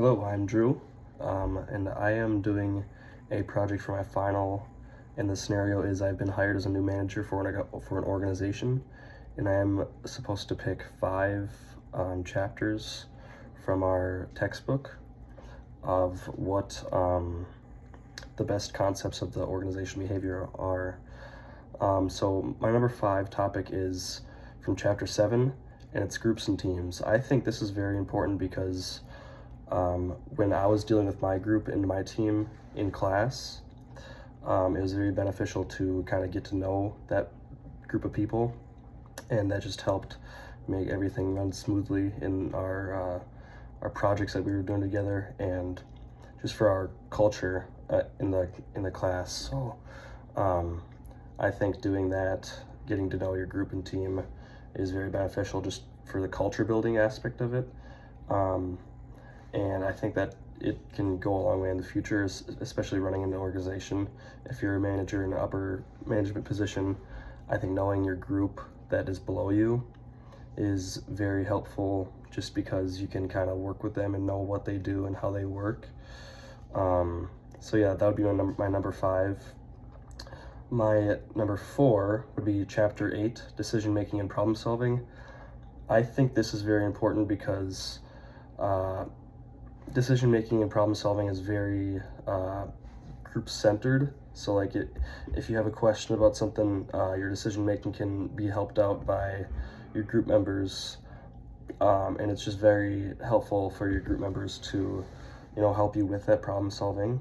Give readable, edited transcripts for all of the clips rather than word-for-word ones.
Hello, I'm Drew, and I am doing a project for my final, and the scenario is I've been hired as a new manager for an organization, and I am supposed to pick five chapters from our textbook of what the best concepts of the organization behavior are. So my number 5 topic is from chapter 7, and it's groups and teams. I think this is very important because when I was dealing with my group and my team in class, it was very beneficial to kind of get to know that group of people, and that just helped make everything run smoothly in our projects that we were doing together, and just for our culture in the class. So I think doing that, getting to know your group and team, is very beneficial just for the culture building aspect of it. And I think that it can go a long way in the future, especially running an organization. If you're a manager in an upper management position, I think knowing your group that is below you is very helpful, just because you can kind of work with them and know what they do and how they work. So yeah, that would be my number 5. My number 4 would be chapter 8, decision making and problem solving. I think this is very important because decision making and problem solving is very group centered. So like if you have a question about something, your decision making can be helped out by your group members, and it's just very helpful for your group members to help you with that problem solving.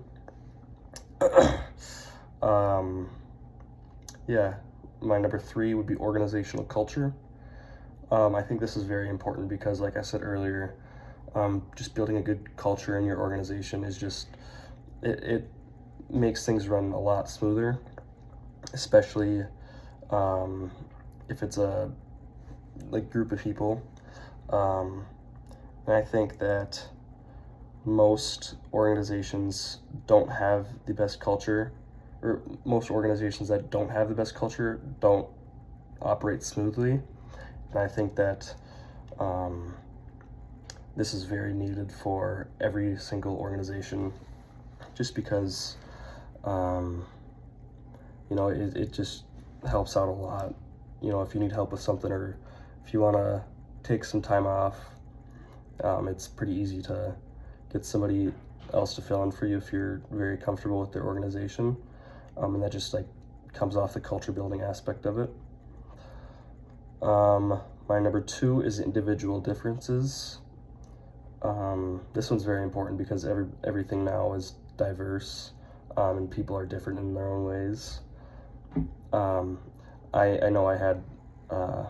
Yeah, my number 3 would be organizational culture. I think this is very important because, like I said earlier, just building a good culture in your organization is just, it makes things run a lot smoother, especially if it's a group of people. And I think that most organizations don't have the best culture, or most organizations that don't have the best culture don't operate smoothly. And I think that this is very needed for every single organization, just because it just helps out a lot. If you need help with something, or if you want to take some time off, it's pretty easy to get somebody else to fill in for you if you're very comfortable with their organization, and that just comes off the culture building aspect of it. My number 2 is individual differences. This one's very important because everything now is diverse, and people are different in their own ways. I know I had a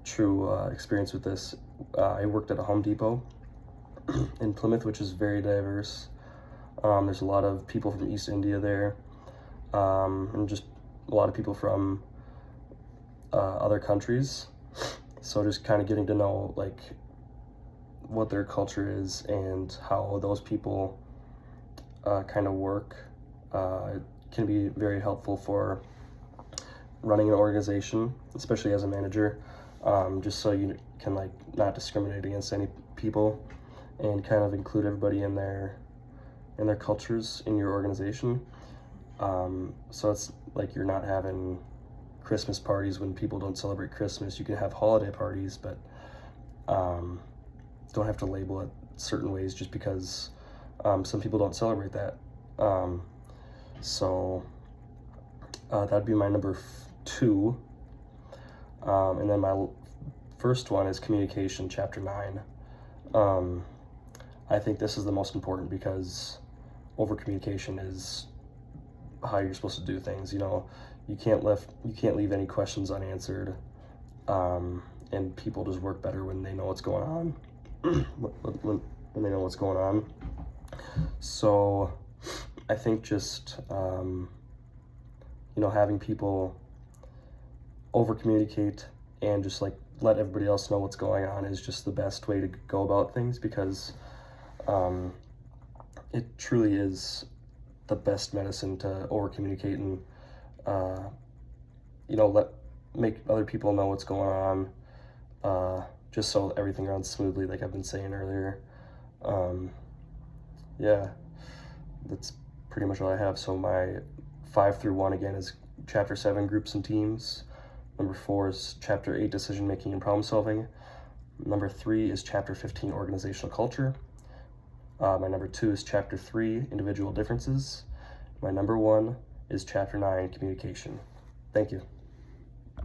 true experience with this. I worked at a Home Depot in Plymouth, which is very diverse. There's a lot of people from East India there, and just a lot of people from other countries. So just kind of getting to know what their culture is and how those people kind of work, it can be very helpful for running an organization, especially as a manager, just so you can not discriminate against any people and kind of include everybody in their cultures in your organization. So it's you're not having Christmas parties when people don't celebrate Christmas. You can have holiday parties, but don't have to label it certain ways just because some people don't celebrate that. So that'd be my number 2. And then my first one is communication, chapter 9. I think this is the most important because over communication is how you're supposed to do things. You can't leave any questions unanswered, and people just work better when they know what's going on. when they know what's going on. So I think just having people over communicate and just let everybody else know what's going on is just the best way to go about things, because it truly is the best medicine to over communicate and make other people know what's going on, just so everything runs smoothly, like I've been saying earlier. Yeah, that's pretty much all I have. So my 5 through 1 again is Chapter 7, Groups and Teams. Number 4 is Chapter 8, Decision Making and Problem Solving. Number 3 is Chapter 15, Organizational Culture. My number 2 is Chapter 3, Individual Differences. My number 1 is Chapter 9, Communication. Thank you.